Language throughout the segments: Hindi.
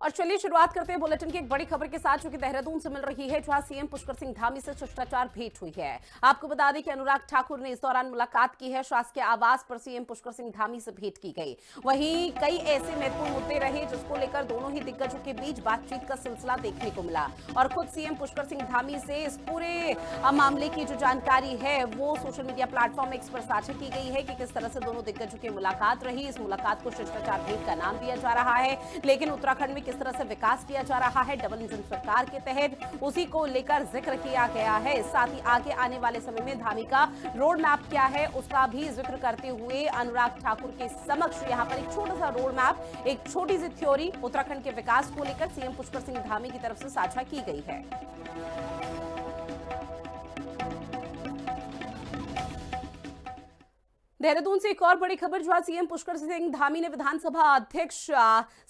और चलिए शुरुआत करते हैं बुलेटिन की एक बड़ी खबर के साथ, जो कि देहरादून से मिल रही है, जहां सीएम पुष्कर सिंह धामी से शिष्टाचार भेंट हुई है। आपको बता दें कि अनुराग ठाकुर ने इस दौरान मुलाकात की है। शासकीय आवास पर सीएम पुष्कर सिंह धामी से भेंट की गई। वहीं कई ऐसे महत्वपूर्ण मुद्दे रहे जिसको लेकर दोनों ही दिग्गजों के बीच बातचीत का सिलसिला देखने को मिला। और खुद सीएम पुष्कर सिंह धामी से इस पूरे मामले की जो जानकारी है वो सोशल मीडिया प्लेटफॉर्म एक्स पर साझा की गई है कि किस तरह से दोनों दिग्गजों की मुलाकात रही। इस मुलाकात को शिष्टाचार भेंट का नाम दिया जा रहा है, लेकिन उत्तराखंड में किस तरह से विकास किया जा रहा है डबल इंजन सरकार के तहत, उसी को लेकर जिक्र किया गया है। साथ ही आगे आने वाले समय में धामी का रोड मैप क्या है उसका भी जिक्र करते हुए अनुराग ठाकुर के समक्ष यहां पर एक छोटा सा रोड मैप, एक छोटी सी थ्योरी उत्तराखंड के विकास को लेकर सीएम पुष्कर सिंह धामी की तरफ से साझा की गई है। देहरादून से एक और बड़ी खबर, जहां सीएम पुष्कर सिंह धामी ने विधानसभा अध्यक्ष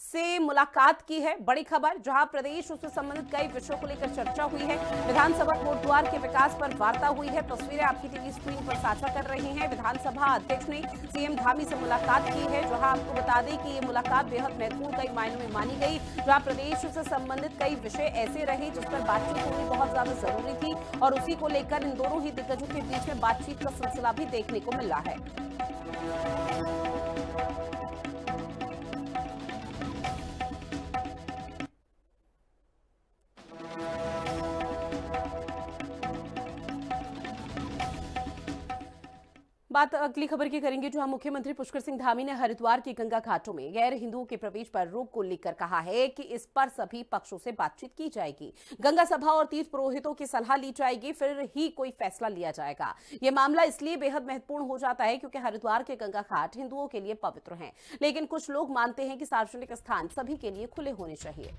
से मुलाकात की है। बड़ी खबर, जहां प्रदेश उससे संबंधित कई विषयों को लेकर चर्चा हुई है। विधानसभा कोटद्वार के विकास पर वार्ता हुई है। तस्वीरें आपकी टीवी स्क्रीन पर साझा कर रही हैं। विधानसभा अध्यक्ष ने सीएम धामी से मुलाकात की है, जहां आपको बता दें कि ये मुलाकात बेहद महत्वपूर्ण कई मायनों में मानी गई, जहां प्रदेश से संबंधित कई विषय ऐसे रहे जिस पर बातचीत होनी बहुत ज्यादा जरूरी थी, और उसी को लेकर इन दोनों ही दिग्गजों के बीच में बातचीत का सिलसिला भी देखने को मिल रहा है। बात अगली खबर की करेंगे, जहां मुख्यमंत्री पुष्कर सिंह धामी ने हरिद्वार की गंगा घाटों में गैर हिंदुओं के प्रवेश पर रोक को लेकर कहा है कि इस पर सभी पक्षों से बातचीत की जाएगी। गंगा सभा और तीर्थ पुरोहितों की सलाह ली जाएगी, फिर ही कोई फैसला लिया जाएगा। यह मामला इसलिए बेहद महत्वपूर्ण हो जाता है क्योंकि हरिद्वार के गंगा घाट हिंदुओं के लिए पवित्र हैं, लेकिन कुछ लोग मानते हैं कि सार्वजनिक स्थान सभी के लिए खुले होने चाहिए।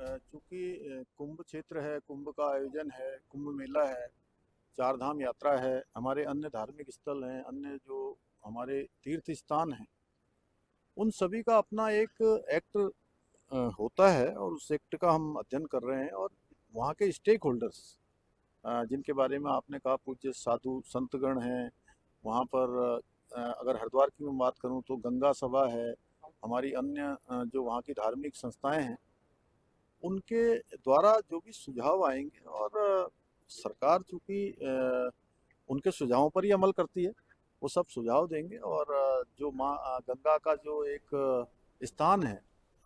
चूंकि कुंभ क्षेत्र है, कुंभ का आयोजन है, कुंभ मेला है, चार धाम यात्रा है, हमारे अन्य धार्मिक स्थल हैं, अन्य जो हमारे तीर्थ स्थान हैं, उन सभी का अपना एक एक्ट होता है और उस एक्ट का हम अध्ययन कर रहे हैं। और वहाँ के स्टेक होल्डर्स जिनके बारे में आपने कहा, पूज्य साधु संतगण हैं वहाँ पर। अगर हरिद्वार की मैं बात करूँ तो गंगा सभा है, हमारी अन्य जो वहाँ की धार्मिक संस्थाएं हैं, उनके द्वारा जो भी सुझाव आएंगे, और सरकार चूंकि उनके सुझावों पर ही अमल करती है, वो सब सुझाव देंगे। और जो माँ गंगा का जो एक स्थान है,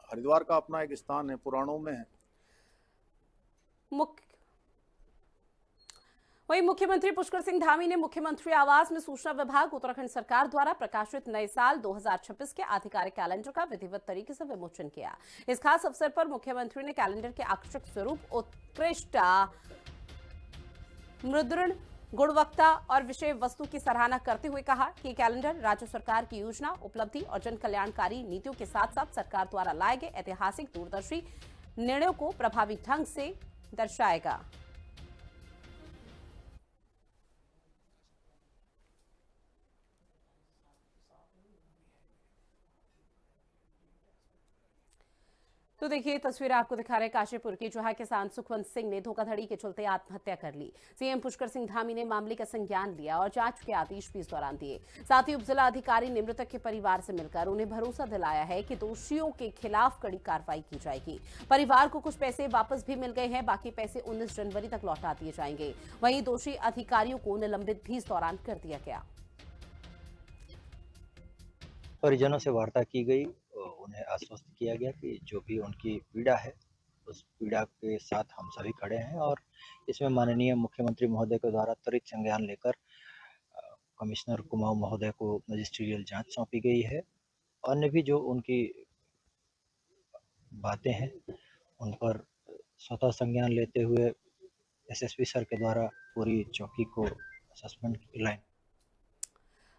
हरिद्वार का अपना एक स्थान है, पुराणों में है। वहीं मुख्यमंत्री पुष्कर सिंह धामी ने मुख्यमंत्री आवास में सूचना विभाग उत्तराखंड सरकार द्वारा प्रकाशित नए साल 2026 के आधिकारिक कैलेंडर का विधिवत तरीके से विमोचन किया। इस खास अवसर पर मुख्यमंत्री ने कैलेंडर के आकर्षक स्वरूप, उत्कृष्ट मुद्रण, गुणवत्ता और विषय वस्तु की सराहना करते हुए कहा कि कैलेंडर राज्य सरकार की योजना, उपलब्धि और जन कल्याणकारी नीतियों के साथ साथ सरकार द्वारा लाए गए ऐतिहासिक दूरदर्शी निर्णयों को प्रभावी ढंग से दर्शाएगा। तो देखिए तस्वीर आपको दिखा रहे काशीपुर की, जहां किसान सुखवंत सिंह ने धोखाधड़ी के चलते आत्महत्या कर ली। सीएम पुष्कर सिंह धामी ने मामले का संज्ञान लिया और जांच के आदेश भी इस दौरान दिए। साथ ही उपजिला अधिकारी ने मृतक के परिवार से मिलकर उन्हें भरोसा दिलाया है कि दोषियों के खिलाफ कड़ी कार्रवाई की जाएगी। परिवार को कुछ पैसे वापस भी मिल गए हैं, बाकी पैसे 19 जनवरी तक लौटा दिए जाएंगे। वहीं दोषी अधिकारियों को निलंबित भी इस दौरान कर दिया गया। परिजनों से वार्ता की गई, उन्हें आश्वस्त किया गया कि जो भी उनकी पीड़ा है उस पीड़ा के साथ हम सभी खड़े हैं, और इसमें माननीय मुख्यमंत्री महोदय के द्वारा त्वरित संज्ञान लेकर कमिश्नर कुमाऊं महोदय को मजिस्ट्रियल जांच सौंपी गई है। अन्य भी जो उनकी बातें हैं उन पर स्वतः संज्ञान लेते हुए एसएसपी सर के द्वारा पूरी चौकी को सस्पेंड लाइन।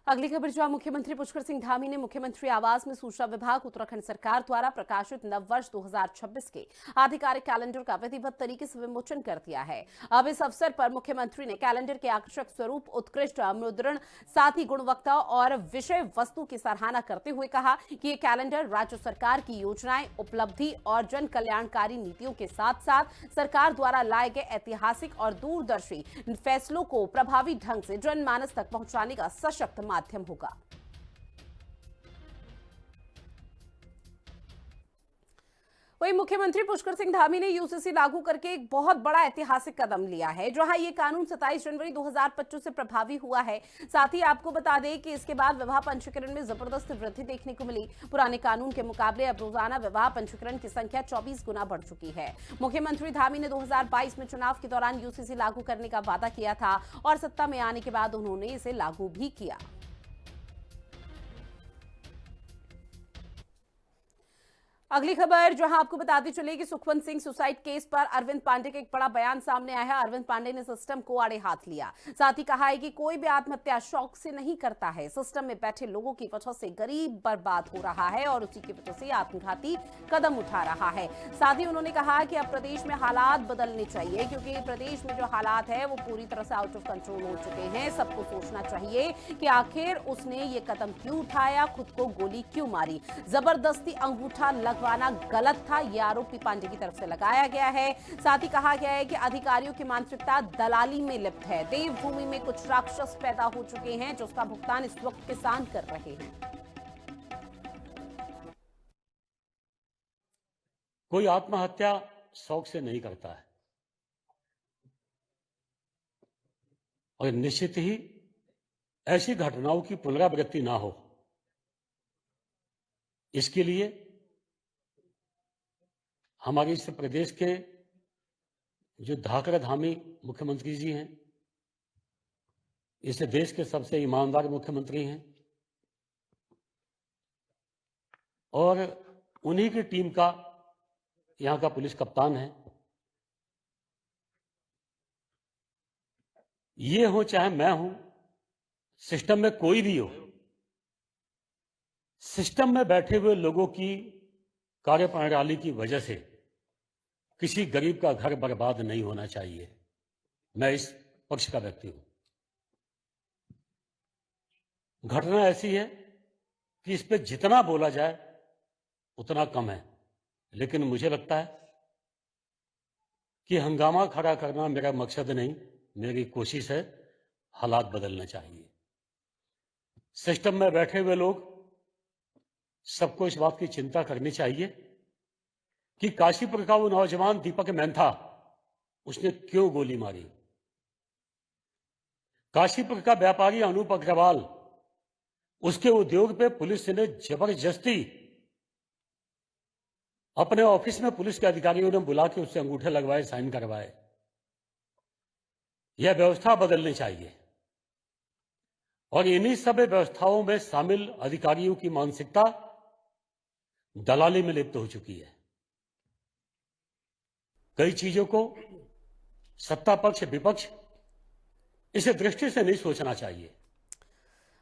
अगली खबर, जहां मुख्यमंत्री पुष्कर सिंह धामी ने मुख्यमंत्री आवास में सूचना विभाग उत्तराखंड सरकार द्वारा प्रकाशित नववर्ष 2026 के आधिकारिक कैलेंडर का विधिवत तरीके से विमोचन कर दिया है। अब इस अवसर पर मुख्यमंत्री ने कैलेंडर के आकर्षक स्वरूप, उत्कृष्ट मुद्रण, साथ ही गुणवत्ता और विषय वस्तु की सराहना करते हुए कहा कि ये कैलेंडर राज्य सरकार की योजनाएं, उपलब्धि और जन कल्याणकारी नीतियों के साथ साथ सरकार द्वारा लाए गए ऐतिहासिक और दूरदर्शी फैसलों को प्रभावी ढंग से जनमानस तक पहुंचाने का सशक्त माध्यम होगा। वहीं मुख्यमंत्री पुष्कर सिंह धामी ने यूसीसी लागू करके एक बहुत बड़ा ऐतिहासिक कदम लिया है, जहां ये कानून 27 जनवरी 2025 से प्रभावी हुआ है। साथ ही आपको बता दें कि इसके बाद विवाह पंजीकरण में जबरदस्त वृद्धि देखने को मिली। पुराने कानून के मुकाबले अब रोजाना विवाह पंजीकरण की संख्या 24 गुना बढ़ चुकी है। मुख्यमंत्री धामी ने 2022 में चुनाव के दौरान यूसीसी लागू करने का वादा किया था और सत्ता में आने के बाद उन्होंने इसे लागू भी किया। अगली खबर जहां आपको बताते चले कि सुखवंत सिंह सुसाइड केस पर अरविंद पांडे का एक बड़ा बयान सामने आया है। अरविंद पांडे ने सिस्टम को आड़े हाथ लिया, साथ ही कहा है कि कोई भी आत्महत्या शौक से नहीं करता है। सिस्टम में बैठे लोगों की वजह से गरीब बर्बाद हो रहा है और उसी की वजह से आत्मघाती कदम उठा रहा है। साथ ही उन्होंने कहा कि अब प्रदेश में हालात बदलने चाहिए, क्योंकि प्रदेश में जो हालात है वो पूरी तरह से आउट ऑफ कंट्रोल हो चुके हैं। सबको सोचना चाहिए कि आखिर उसने ये कदम क्यों उठाया, खुद को गोली क्यों मारी। जबरदस्ती अंगूठा लगवाना गलत था, यह आरोपी पांडे की तरफ से लगाया गया है। साथ ही कहा गया है कि अधिकारियों की मानसिकता दलाली में लिप्त है। देवभूमि में कुछ राक्षस पैदा हो चुके हैं, जिसका भुगतान इस वक्त किसान कर रहे हैं। कोई आत्महत्या शौक से नहीं करता है और निश्चित ही ऐसी घटनाओं की पुनरावृत्ति ना हो, इसके लिए हमारे इस प्रदेश के जो धाकड़धामी मुख्यमंत्री जी हैं, इस देश के सबसे ईमानदार मुख्यमंत्री हैं और उन्हीं की टीम का यहां का पुलिस कप्तान है। ये हो चाहे मैं हूं, सिस्टम में कोई भी हो, सिस्टम में बैठे हुए लोगों की कार्यप्रणाली की वजह से किसी गरीब का घर बर्बाद नहीं होना चाहिए। मैं इस पक्ष का व्यक्ति हूं। घटना ऐसी है कि इस पे जितना बोला जाए उतना कम है, लेकिन मुझे लगता है कि हंगामा खड़ा करना मेरा मकसद नहीं, मेरी कोशिश है हालात बदलना चाहिए। सिस्टम में बैठे हुए लोग सबको इस बात की चिंता करनी चाहिए कि काशीपुर का वो नौजवान दीपक मैंथा, उसने क्यों गोली मारी। काशीपुर का व्यापारी अनूप अग्रवाल, उसके उद्योग पे पुलिस ने जबरदस्ती अपने ऑफिस में पुलिस के अधिकारियों ने बुला के उससे अंगूठे लगवाए, साइन करवाए। यह व्यवस्था बदलनी चाहिए और इन्हीं सब व्यवस्थाओं में शामिल अधिकारियों की मानसिकता दलाली में लिप्त हो चुकी है। कई चीजों को सत्ता पक्ष विपक्ष इस दृष्टि से नहीं सोचना चाहिए।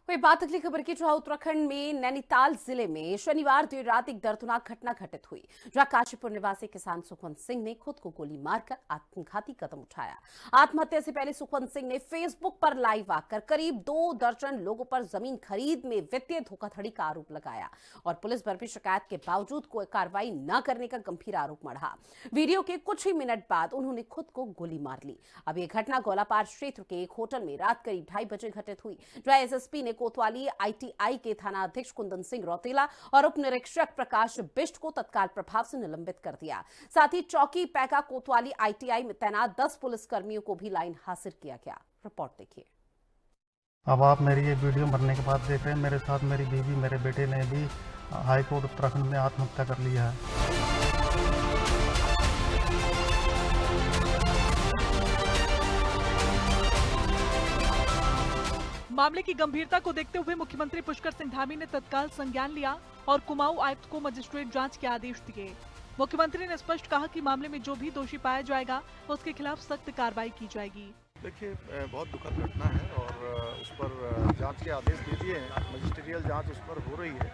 वही बात अगली खबर की, जहां उत्तराखंड में नैनीताल जिले में शनिवार देर रात एक दर्दनाक घटना घटित हुई, जहां काशीपुर निवासी किसान सुखवंत सिंह ने खुद को गोली मारकर आत्मघाती कदम उठाया। आत्महत्या से पहले सुखवंत सिंह ने फेसबुक पर लाइव आकर करीब 2 दर्जन लोगों पर जमीन खरीद में वित्तीय धोखाधड़ी का आरोप लगाया और पुलिस पर भी शिकायत के बावजूद कोई कार्रवाई न करने का गंभीर आरोप मढ़ा। वीडियो के कुछ ही मिनट बाद उन्होंने खुद को गोली मार ली। अब यह घटना गोलापार क्षेत्र के एक होटल में रात करीब 2:30 बजे घटित हुई, जहां एसएसपी ने कोतवाली आईटीआई के थाना अध्यक्ष कुंदन सिंह रौतेला और उप निरीक्षक प्रकाश बिष्ट को तत्काल प्रभाव से निलंबित कर दिया। साथ ही चौकी पैका कोतवाली आईटीआई में तैनात 10 पुलिसकर्मियों को भी लाइन हाजिर किया गया। रिपोर्ट देखिए। अब आप मेरी ये वीडियो बनने के बाद देख रहे हैं, मेरे साथ मेरी बीवी मेरे बेटे ने भी हाईकोर्ट उत्तराखंड में आत्महत्या कर लिया है। मामले की गंभीरता को देखते हुए मुख्यमंत्री पुष्कर सिंह धामी ने तत्काल संज्ञान लिया और कुमाऊं आयुक्त को मजिस्ट्रेट जांच के आदेश दिए। मुख्यमंत्री ने स्पष्ट कहा कि मामले में जो भी दोषी पाया जाएगा उसके खिलाफ सख्त कार्रवाई की जाएगी। देखिए, बहुत दुखद घटना है और उस पर जांच के आदेश दे दिए हैं। मजिस्ट्रियल जांच उस पर हो रही है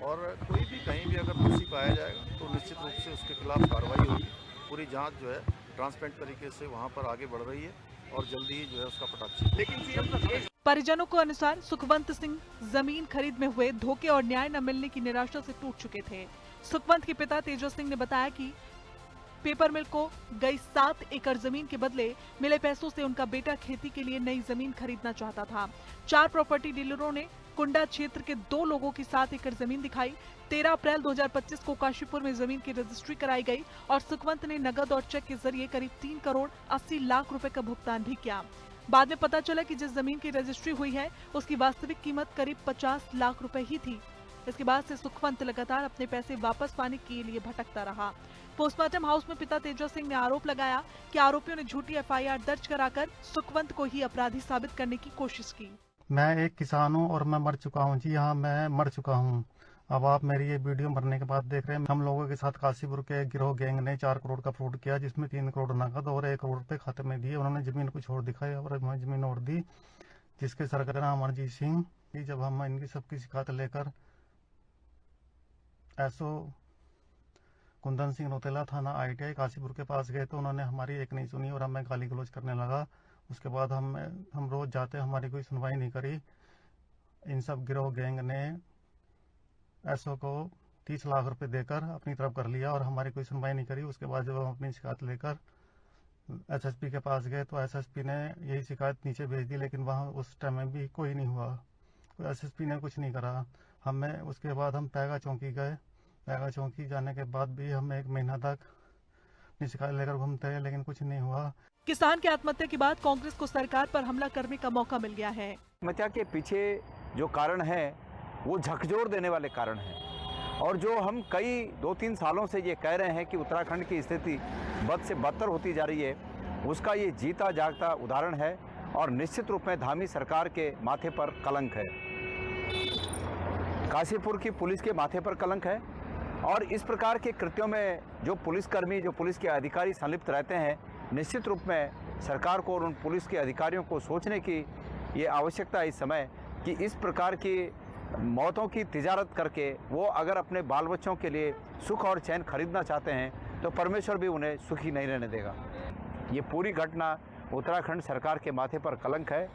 और कोई भी कहीं भी अगर दोषी पाया जाएगा तो निश्चित रूप से उसके खिलाफ कार्रवाई होगी। पूरी जांच जो है ट्रांसपेरेंट तरीके से वहाँ पर आगे बढ़ रही है और जल्दी ही जो है उसका पटाक्षेप। परिजनों के अनुसार सुखवंत सिंह जमीन खरीद में हुए धोखे और न्याय न मिलने की निराशा से टूट चुके थे। सुखवंत के पिता तेजस सिंह ने बताया कि पेपर मिल को गई 7 एकड़ जमीन के बदले मिले पैसों से उनका बेटा खेती के लिए नई जमीन खरीदना चाहता था। 4 प्रॉपर्टी डीलरों ने कुंडा क्षेत्र के 2 लोगों की 7 एकड़ जमीन दिखाई। 13 अप्रैल 2025 को काशीपुर में जमीन की रजिस्ट्री कराई गई और सुखवंत ने नगद और चेक के जरिए करीब 3 करोड़ 80 लाख रुपए का भुगतान भी किया। बाद में पता चला कि जिस जमीन की रजिस्ट्री हुई है उसकी वास्तविक कीमत करीब 50 लाख रुपए ही थी। इसके बाद से सुखवंत लगातार अपने पैसे वापस पाने के लिए भटकता रहा। पोस्टमार्टम हाउस में पिता तेजस सिंह ने आरोप लगाया कि आरोपियों ने झूठी एफआईआर दर्ज कराकर सुखवंत को ही अपराधी साबित करने की कोशिश की। मैं एक किसान हूँ और मैं मर चुका हूँ। जी हाँ, मैं मर चुका हूँ। अब आप मेरी ये वीडियो मरने के बाद देख रहे हैं। हम लोगों के साथ काशीपुर के गिरोह गैंग ने 4 करोड़ का फ्रॉड किया, जिसमें 3 करोड़ नकद और 1 करोड़ रुपए खाते में दिए। उन्होंने जमीन कुछ और दिखाई और हमें जमीन और दी, जिसके सरगना अमरजीत सिंह। जब हम इनकी सबकी शिकायत लेकर एसओ कुंदन सिंह रोतेला थाना ITI काशीपुर के पास गए तो उन्होंने हमारी एक नहीं सुनी और हमें गाली गलौज करने लगा। उसके बाद हम रोज जाते, हमारी कोई सुनवाई नहीं करी। इन सब गिरोह गैंग ने एसओ को 30 लाख रुपए देकर अपनी तरफ कर लिया और हमारी कोई सुनवाई नहीं करी। उसके बाद जब हम अपनी शिकायत लेकर SSP के पास गए तो SSP ने यही शिकायत नीचे भेज दी, लेकिन वहाँ उस टाइम में भी कोई नहीं हुआ। कोई SSP ने कुछ नहीं करा। हमें उसके बाद हम पैगा चौकी गए। पैगा चौकी जाने के बाद भी हम 1 महीना तक अपनी शिकायत लेकर घूमते रहे, लेकिन कुछ नहीं हुआ। किसान की आत्महत्या के बाद कांग्रेस को सरकार पर हमला करने का मौका मिल गया है। आत्महत्या के पीछे जो कारण है वो झकझोर देने वाले कारण हैं, और जो हम कई 2-3 सालों से ये कह रहे हैं कि उत्तराखंड की स्थिति बद से बदतर होती जा रही है, उसका ये जीता जागता उदाहरण है और निश्चित रूप में धामी सरकार के माथे पर कलंक है। काशीपुर की पुलिस के माथे पर कलंक है और इस प्रकार के कृत्यों में जो पुलिसकर्मी, जो पुलिस के अधिकारी संलिप्त रहते हैं, निश्चित रूप में सरकार को और उन पुलिस के अधिकारियों को सोचने की ये आवश्यकता है इस समय कि इस प्रकार की मौतों की तिजारत करके वो अगर अपने बाल बच्चों के लिए सुख और चैन खरीदना चाहते हैं तो परमेश्वर भी उन्हें सुखी नहीं रहने देगा। ये पूरी घटना उत्तराखंड सरकार के माथे पर कलंक है।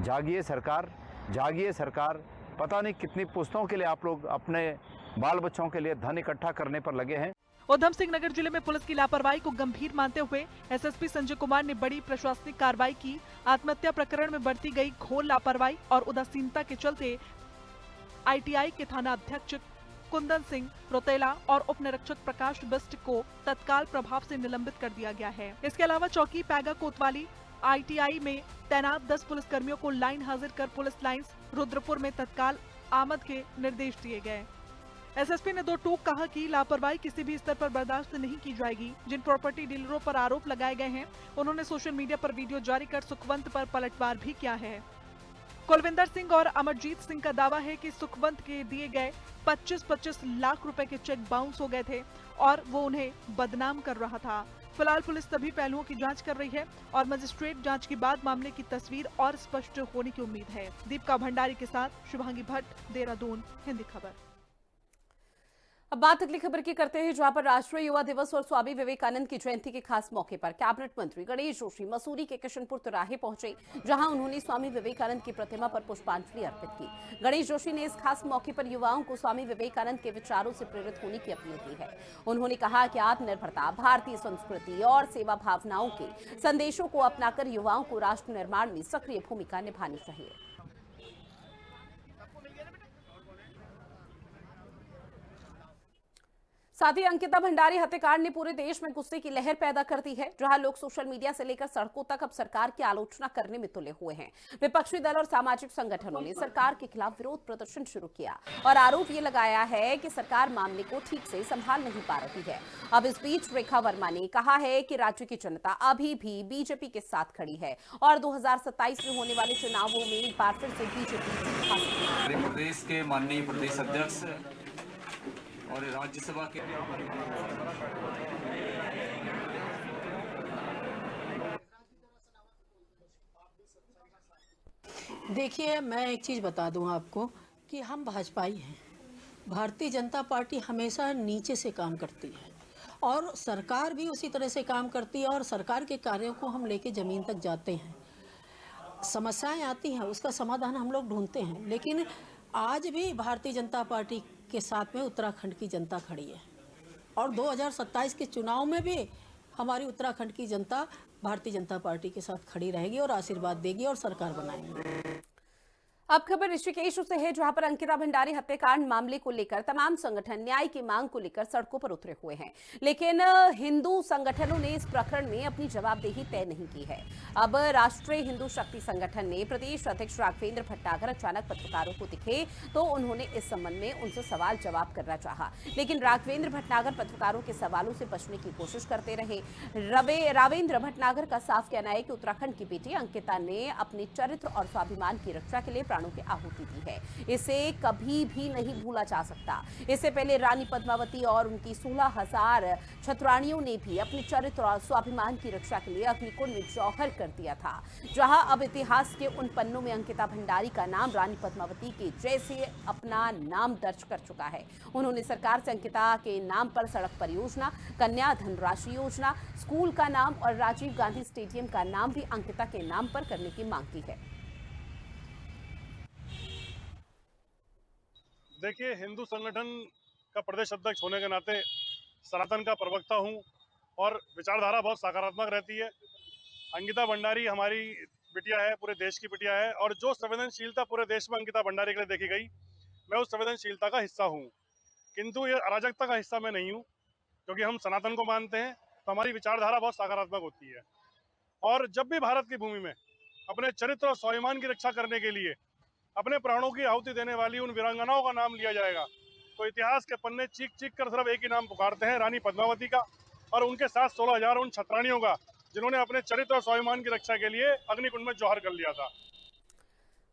जागिए सरकार, जागिए सरकार। पता नहीं कितनी पुस्तकों के लिए आप लोग अपने बाल बच्चों के लिए धन इकट्ठा करने पर लगे हैं। उधम सिंह नगर जिले में पुलिस की लापरवाही को गंभीर मानते हुए SSP संजय कुमार ने बड़ी प्रशासनिक कार्रवाई की। आत्महत्या प्रकरण में बरती गई घोर लापरवाही और उदासीनता के चलते ITI के थाना अध्यक्ष कुंदन सिंह रोतेला और उप निरीक्षक प्रकाश बिस्ट को तत्काल प्रभाव से निलंबित कर दिया गया है। इसके अलावा चौकी पैगा कोतवाली ITI में तैनात 10 पुलिसकर्मियों को लाइन हाजिर कर पुलिस लाइंस रुद्रपुर में तत्काल आमद के निर्देश दिए गए। SSP ने 2 टूक कहा कि लापरवाही किसी भी स्तर पर बर्दाश्त नहीं की जाएगी। जिन प्रॉपर्टी डीलरों पर आरोप लगाए गए हैं, उन्होंने सोशल मीडिया पर वीडियो जारी कर सुखवंत पर पलटवार भी किया है। कुलविंदर सिंह और अमरजीत सिंह का दावा है कि सुखवंत के दिए गए 25-25 लाख रुपए के चेक बाउंस हो गए थे और वो उन्हें बदनाम कर रहा था। फिलहाल पुलिस सभी पहलुओं की जांच कर रही है और मजिस्ट्रेट जांच के बाद मामले की तस्वीर और स्पष्ट होने की उम्मीद है। दीपिका भंडारी के साथ शुभांगी भट्ट, देहरादून, हिंदी खबर। अब बात अगली खबर की करते हैं, जहां पर राष्ट्रीय युवा दिवस और स्वामी विवेकानंद की जयंती के खास मौके पर कैबिनेट मंत्री गणेश जोशी मसूरी के किशनपुर तिराहे पहुंचे, जहां उन्होंने स्वामी विवेकानंद की प्रतिमा पर पुष्पांजलि अर्पित की। गणेश जोशी ने इस खास मौके पर युवाओं को स्वामी विवेकानंद के विचारों से प्रेरित होने की अपील की है। उन्होंने कहा कि आत्मनिर्भरता, भारतीय संस्कृति और सेवा भावनाओं के संदेशों को अपनाकर युवाओं को राष्ट्र निर्माण में सक्रिय भूमिका निभानी चाहिए। साथ ही अंकिता भंडारी हत्याकांड ने पूरे देश में गुस्से की लहर पैदा कर दी है, जहां लोग सोशल मीडिया से लेकर सड़कों तक अब सरकार की आलोचना करने में तुले हुए हैं। विपक्षी दल और सामाजिक संगठनों ने सरकार के खिलाफ विरोध प्रदर्शन शुरू किया और आरोप ये लगाया है कि सरकार मामले को ठीक से संभाल नहीं पा रही है। अब इस बीच रेखा वर्मा ने कहा है कि राज्य की जनता अभी भी बीजेपी के साथ खड़ी है और 2027 में होने वाले चुनावों में एक बार फिर से बीजेपी प्रदेश के माननीय प्रदेश अध्यक्ष और राज्यसभा के देखिए, मैं एक चीज़ बता दूं आपको कि हम भाजपाई हैं। भारतीय जनता पार्टी हमेशा नीचे से काम करती है और सरकार भी उसी तरह से काम करती है और सरकार के कार्यों को हम लेके ज़मीन तक जाते हैं। समस्याएं आती हैं, उसका समाधान हम लोग ढूंढते हैं, लेकिन आज भी भारतीय जनता पार्टी के साथ में उत्तराखंड की जनता खड़ी है और 2027 के चुनाव में भी हमारी उत्तराखंड की जनता भारतीय जनता पार्टी के साथ खड़ी रहेगी और आशीर्वाद देगी और सरकार बनाएंगे। अब खबर ऋषिकेश से है, जहां पर अंकिता भंडारी हत्याकांड मामले को लेकर तमाम संगठन न्याय की मांग को लेकर सड़कों पर उतरे हुए हैं। लेकिन हिंदू संगठनों ने इस प्रकरण में अपनी जवाबदेही तय नहीं की है। अब राष्ट्रीय हिंदू शक्ति संगठन ने प्रदेश अध्यक्ष राघवेंद्र भटनागर अचानक पत्रकारों को दिखे तो उन्होंने इस संबंध में उनसे सवाल जवाब करना चाहा, लेकिन राघवेंद्र भटनागर पत्रकारों के सवालों से बचने की कोशिश करते रहे। राघवेंद्र भटनागर का साफ कहना है कि उत्तराखंड की बेटी अंकिता ने अपने चरित्र और स्वाभिमान की रक्षा के लिए प्राणों की आहुति दी है। इसे कभी भी नहीं भूला जा सकता। इससे पहले रानी पद्मावती और उनकी 16,000 छतरानियों ने भी अपने चरित्र और स्वाभिमान की रक्षा के लिए अग्निकुंड में जौहर कर दिया था। जहां अब इतिहास के उन पन्नों में अंकिता भंडारी का नाम रानी पद्मावती के जैसे अपना नाम दर्ज कर चुका है। उन्होंने सरकार से अंकिता के नाम पर सड़क परियोजना, कन्या धनराशि योजना, स्कूल का नाम और राजीव गांधी स्टेडियम का नाम भी अंकिता के नाम पर करने की मांग की है। देखिए, हिंदू संगठन का प्रदेश अध्यक्ष होने के नाते सनातन का प्रवक्ता हूं और विचारधारा बहुत सकारात्मक रहती है। अंकिता भंडारी हमारी बिटिया है, पूरे देश की बिटिया है, और जो संवेदनशीलता पूरे देश में अंकिता भंडारी के लिए देखी गई, मैं उस संवेदनशीलता का हिस्सा हूं। किंतु ये अराजकता का हिस्सा मैं नहीं हूं, क्योंकि हम सनातन को मानते हैं, तो हमारी विचारधारा बहुत सकारात्मक होती है। और जब भी भारत की भूमि में अपने चरित्र और स्वाभिमान की रक्षा करने के लिए अपने प्राणों की आहुति देने वाली उन वीरांगनाओं का नाम लिया जाएगा, तो इतिहास के पन्ने चीख चीख कर सिर्फ एक ही नाम पुकारते हैं, रानी पद्मावती का, और उनके साथ 16,000 उन छतरानियों का जिन्होंने अपने चरित्र और स्वाभिमान की रक्षा के लिए अग्निकुंड में जौहर कर लिया था।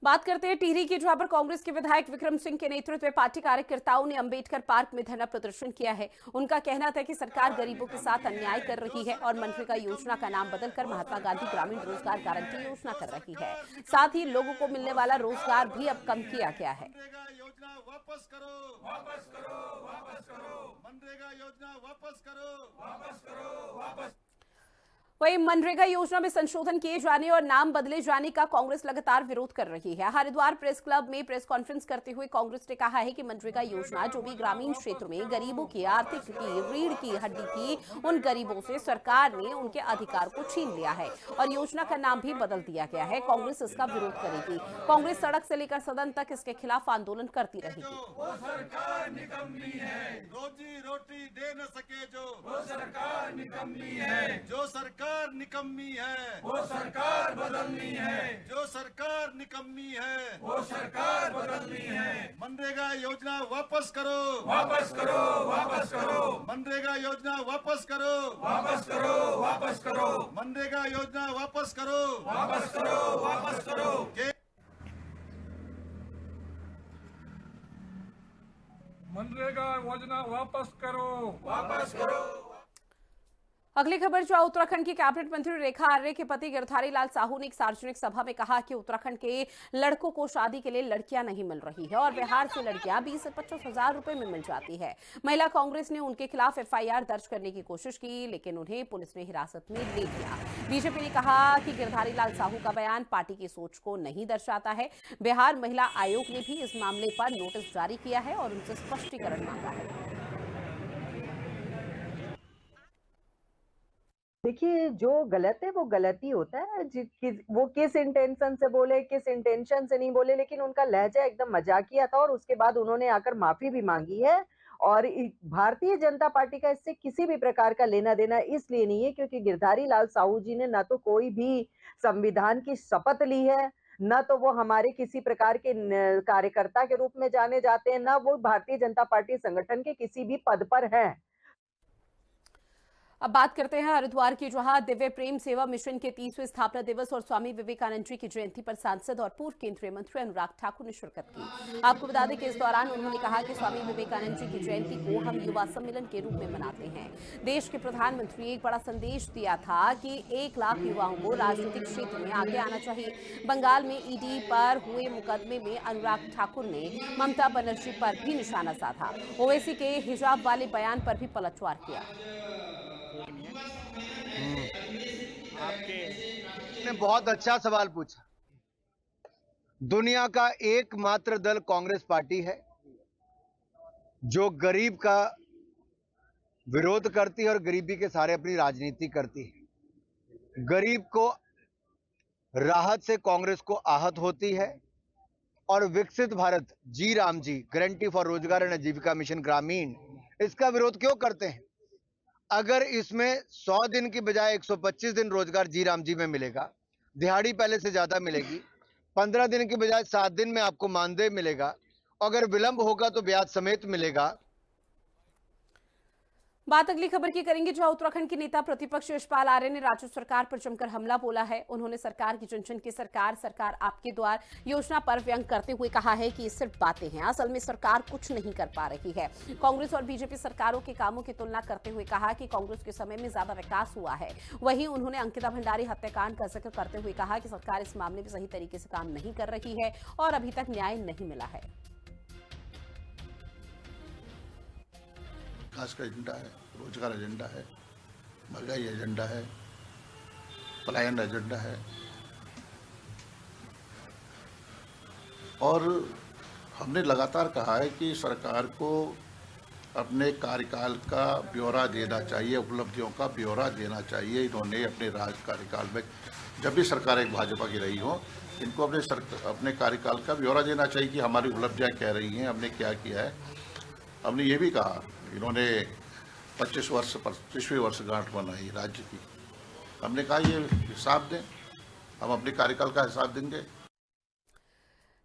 बात करते हैं टिहरी की, जहां पर कांग्रेस के विधायक विक्रम सिंह के नेतृत्व में पार्टी कार्यकर्ताओं ने अंबेडकर पार्क में धरना प्रदर्शन किया है। उनका कहना था कि सरकार गरीबों के साथ अन्याय कर रही है और मनरेगा योजना का नाम बदलकर महात्मा गांधी ग्रामीण रोजगार गारंटी योजना कर रही है। साथ ही लोगों को मिलने वाला रोजगार भी अब कम किया गया है। योजना वापस करो, वापस करो, वापस करो, मनरेगा योजना वापस करो, वापस करो, वापस। वहीं मनरेगा योजना में संशोधन किए जाने और नाम बदले जाने का कांग्रेस लगातार विरोध कर रही है। हरिद्वार प्रेस क्लब में प्रेस कॉन्फ्रेंस करते हुए कांग्रेस ने कहा है कि मनरेगा योजना जो भी ग्रामीण क्षेत्र में गरीबों की आर्थिक रीढ़ की हड्डी थी, उन गरीबों से सरकार ने उनके अधिकार को छीन लिया है और योजना का नाम भी बदल दिया गया है। कांग्रेस इसका विरोध करेगी। कांग्रेस सड़क से लेकर सदन तक इसके खिलाफ आंदोलन करती रहेगी। वो सरकार निकम्मी है, रोजी रोटी दे न सके जो, वो सरकार निकम्मी है, जो सरकार निकम्मी है, वो सरकार बदलनी है, जो सरकार निकम्मी है, वो सरकार बदलनी है। मनरेगा योजना वापस करो, वापस करो, वापस करो, मनरेगा योजना वापस करो, वापस करो, वापस करो, मनरेगा योजना वापस करो, वापस करो, वापस करो। मनरेगा योजना वापस करो, वापस करो। अगली खबर जो उत्तराखंड की कैबिनेट मंत्री रेखा आर्य के पति गिरधारी लाल साहू ने एक सार्वजनिक सभा में कहा कि उत्तराखंड के लड़कों को शादी के लिए लड़कियां नहीं मिल रही है और बिहार से लड़कियां 20 से 25 हजार रुपए में मिल जाती है। महिला कांग्रेस ने उनके खिलाफ FIR दर्ज करने की कोशिश की, लेकिन उन्हें पुलिस ने हिरासत में ले लिया। बीजेपी ने कहा कि गिरधारी लाल साहू का बयान पार्टी की सोच को नहीं दर्शाता है। बिहार महिला आयोग ने भी इस मामले पर नोटिस जारी किया है और उनसे स्पष्टीकरण मांगा है। देखिए, जो गलत है वो गलत ही होता है। वो किस इंटेंशन से बोले, किस इंटेंशन से नहीं बोले, लेकिन उनका लहजा एकदम मजाकिया था और उसके बाद उन्होंने आकर माफी भी मांगी है। और भारतीय जनता पार्टी का इससे किसी भी प्रकार का लेना देना इसलिए नहीं है क्योंकि गिरधारी लाल साहू जी ने ना तो कोई भी संविधान की शपथ ली है, न तो वो हमारे किसी प्रकार के कार्यकर्ता के रूप में जाने जाते हैं, न वो भारतीय जनता पार्टी संगठन के किसी भी पद पर हैं। अब बात करते हैं हरिद्वार की, जहां दिव्य प्रेम सेवा मिशन के 30वें स्थापना दिवस और स्वामी विवेकानंद जी की जयंती पर सांसद और पूर्व केंद्रीय मंत्री अनुराग ठाकुर ने शिरकत की। आपको बता दें कि इस दौरान उन्होंने कहा कि स्वामी विवेकानंद जी की जयंती को हम युवा सम्मेलन के रूप में मनाते हैं। देश के प्रधानमंत्री एक बड़ा संदेश दिया था कि 1 लाख युवाओं को राजनीतिक क्षेत्र में आगे आना चाहिए। बंगाल में ED पर हुए मुकदमे में अनुराग ठाकुर ने ममता बनर्जी पर भी निशाना साधा। ओवैसी के हिजाब वाले बयान पर भी पलटवार किया। आपने बहुत अच्छा सवाल पूछा। दुनिया का एकमात्र दल कांग्रेस पार्टी है जो गरीब का विरोध करती है और गरीबी के सारे अपनी राजनीति करती है। गरीब को राहत से कांग्रेस को आहत होती है और विकसित भारत जी राम जी गारंटी फॉर रोजगार एंड आजीविका मिशन ग्रामीण, इसका विरोध क्यों करते हैं? अगर इसमें 100 दिन की बजाय 125 दिन रोजगार जी राम जी में मिलेगा, दिहाड़ी पहले से ज्यादा मिलेगी, 15 दिन की बजाय 7 दिन में आपको मानदेय मिलेगा, अगर विलंब होगा तो ब्याज समेत मिलेगा। बात अगली खबर की करेंगे, जहां उत्तराखंड के नेता प्रतिपक्ष यशपाल आर्य ने राज्य सरकार पर जमकर हमला बोला है। उन्होंने सरकार की जन की सरकार आपके द्वार योजना पर व्यंग करते हुए कहा है कि ये सिर्फ बातें हैं, असल में सरकार कुछ नहीं कर पा रही है। कांग्रेस और बीजेपी सरकारों के कामों की तुलना करते हुए कहा कि कांग्रेस के समय में ज्यादा विकास हुआ है। वहीं उन्होंने अंकिता भंडारी हत्याकांड का जिक्र करते हुए कहा कि सरकार इस मामले में सही तरीके से काम नहीं कर रही है और अभी तक न्याय नहीं मिला है। विकास का एजेंडा है, रोजगार एजेंडा है, महंगाई एजेंडा है, पलायन एजेंडा है और हमने लगातार कहा है कि सरकार को अपने कार्यकाल का ब्यौरा देना चाहिए, उपलब्धियों का ब्यौरा देना चाहिए। इन्होंने अपने राज कार्यकाल में जब भी सरकार एक भाजपा की रही हो, इनको अपने कार्यकाल का ब्यौरा देना चाहिए कि हमारी उपलब्धियां क्या रही हैं, हमने क्या किया है। हमने ये भी कहा, इन्होंने 25वीं वर्षगांठ मनाई राज्य की, हमने कहा ये हिसाब दें, हम अपने कार्यकाल का हिसाब देंगे।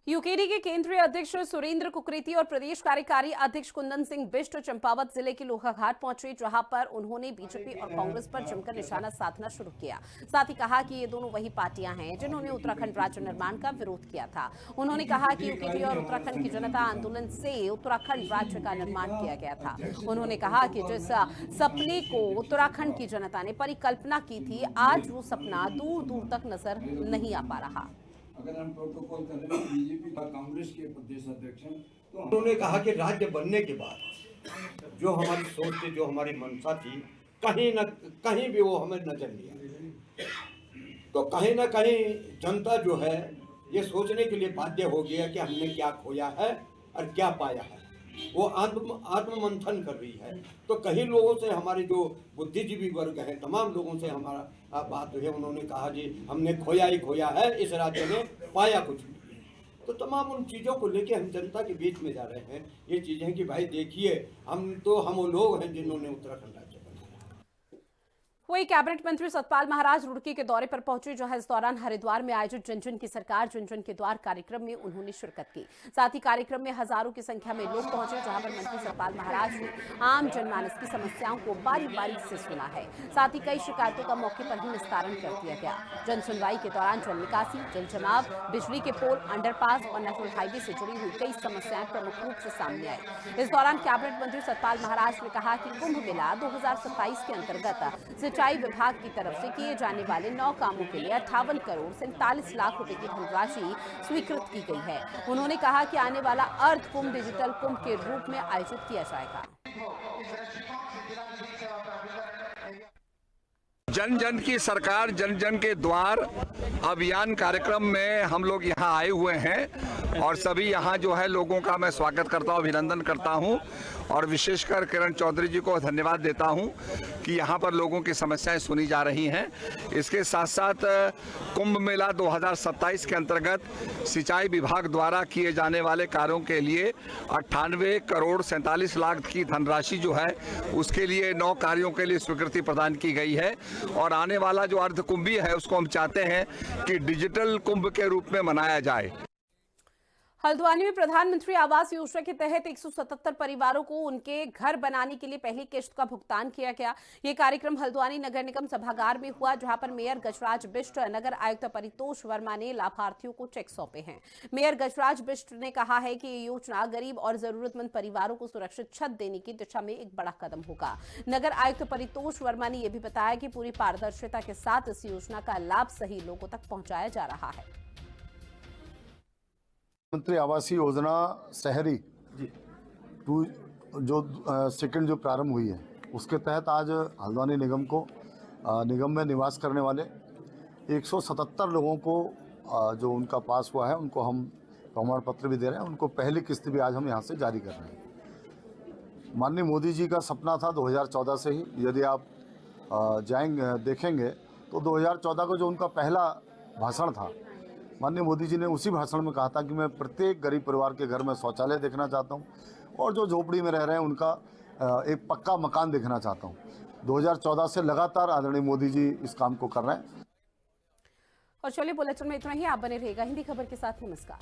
यूकेडी के केंद्रीय अध्यक्ष सुरेंद्र कुकरेती और प्रदेश कार्यकारी अध्यक्ष कुंदन सिंह बिष्ट चंपावत जिले के लोहाघाट पहुंचे, जहां पर उन्होंने बीजेपी और कांग्रेस पर जमकर निशाना साधना शुरू किया। साथ ही कहा कि ये दोनों वही पार्टियां हैं जिन्होंने उत्तराखंड राज्य निर्माण का विरोध किया था। उन्होंने कहा कि यूकेडी और उत्तराखंड की जनता आंदोलन से उत्तराखंड राज्य का निर्माण किया गया था। उन्होंने कहा कि जिस सपने को उत्तराखंड की जनता ने परिकल्पना की थी, आज वो सपना दूर दूर तक नजर नहीं आ पा रहा। अगर हम प्रोटोकॉल कर रहे हैं, बीजेपी का कांग्रेस के प्रदेश अध्यक्ष हैं, तो उन्होंने कहा कि राज्य बनने के बाद जो हमारी सोच थी, जो हमारी मंशा थी, कहीं न कहीं भी वो हमें नजर नहीं आई। तो कहीं ना कहीं जनता जो है ये सोचने के लिए बाध्य हो गया कि हमने क्या खोया है और क्या पाया है। वो आत्ममंथन कर रही है। तो कई लोगों से, हमारे जो बुद्धिजीवी वर्ग है, तमाम लोगों से हमारा बात हुई है। उन्होंने कहा जी हमने खोया ही खोया है, इस राज्य में पाया कुछ नहीं। तो तमाम उन चीज़ों को लेके हम जनता के बीच में जा रहे हैं। ये चीज़ें कि भाई देखिए, हम वो लोग हैं जिन्होंने उत्तराखंड राज्य बनाया। वही कैबिनेट मंत्री सतपाल महाराज रुड़की के दौरे पर पहुंचे, जहां इस दौरान हरिद्वार में आयोजित जन जन की सरकार जन जन के द्वार कार्यक्रम में उन्होंने शिरकत की। साथ ही कार्यक्रम में हजारों की संख्या में लोग पहुंचे, जहां पर मंत्री सतपाल महाराज ने आम जनमानस की समस्याओं को बारी बारी से सुना है। साथ ही कई शिकायतों का मौके पर ही निस्तारण कर दिया गया। जन सुनवाई के दौरान जल निकासी, जल जमाव, बिजली के पोल, अंडरपास और नेशनल हाईवे से जुड़ी हुई कई समस्याएं प्रमुख रूप से सामने आई। इस दौरान कैबिनेट मंत्री सतपाल महाराज ने कहा कि कुंभ मेला 2027 के अंतर्गत सिंचाई विभाग की तरफ से किए जाने वाले 9 कामों के लिए 58 करोड़ 47 लाख रुपए की धनराशि स्वीकृत की गई है। उन्होंने कहा कि आने वाला अर्थ कुंभ डिजिटल कुंभ के रूप में आयोजित किया जाएगा। जन जन की सरकार जन जन के द्वार अभियान कार्यक्रम में हम लोग यहाँ आए हुए हैं और सभी यहाँ जो है लोगों का मैं स्वागत करता हूँ, अभिनंदन करता हूँ और विशेषकर किरण चौधरी जी को धन्यवाद देता हूँ कि यहाँ पर लोगों की समस्याएं सुनी जा रही हैं। इसके साथ साथ कुंभ मेला 2027 के अंतर्गत सिंचाई विभाग द्वारा किए जाने वाले कार्यों के लिए 98 करोड़ 47 लाख की धनराशि जो है उसके लिए 9 कार्यों के लिए स्वीकृति प्रदान की गई है और आने वाला जो अर्ध कुंभी है उसको हम चाहते हैं कि डिजिटल कुंभ के रूप में मनाया जाए। हल्द्वानी में प्रधानमंत्री आवास योजना के तहत 177 परिवारों को उनके घर बनाने के लिए पहली किश्त का भुगतान किया गया। ये कार्यक्रम हल्द्वानी नगर निगम सभागार में हुआ, जहां पर मेयर गजराज बिष्ट, नगर आयुक्त परितोष वर्मा ने लाभार्थियों को चेक सौंपे हैं। मेयर गजराज बिष्ट ने कहा है कि ये योजना गरीब और जरूरतमंद परिवारों को सुरक्षित छत देने की दिशा में एक बड़ा कदम होगा। नगर आयुक्त परितोष वर्मा ने यह भी बताया कि पूरी पारदर्शिता के साथ इस योजना का लाभ सही लोगों तक पहुंचाया जा रहा है। मंत्री आवासीय योजना शहरी जो सेकंड जो प्रारंभ हुई है उसके तहत आज हल्द्वानी निगम में निवास करने वाले 177 लोगों को जो उनका पास हुआ है उनको हम प्रमाण पत्र भी दे रहे हैं। उनको पहली किस्त भी आज हम यहाँ से जारी कर रहे हैं। माननीय मोदी जी का सपना था 2014 से ही, यदि आप देखेंगे तो 2014 को जो उनका पहला भाषण था माननीय मोदी जी ने उसी भाषण में कहा था कि मैं प्रत्येक गरीब परिवार के घर में शौचालय देखना चाहता हूं और जो झोपड़ी में रह रहे हैं उनका एक पक्का मकान देखना चाहता हूं। 2014 से लगातार आदरणीय मोदी जी इस काम को कर रहे हैं। और चलिए बुलेटिन में इतना ही। आप बने रहिएगा हिंदी खबर के साथ। नमस्कार।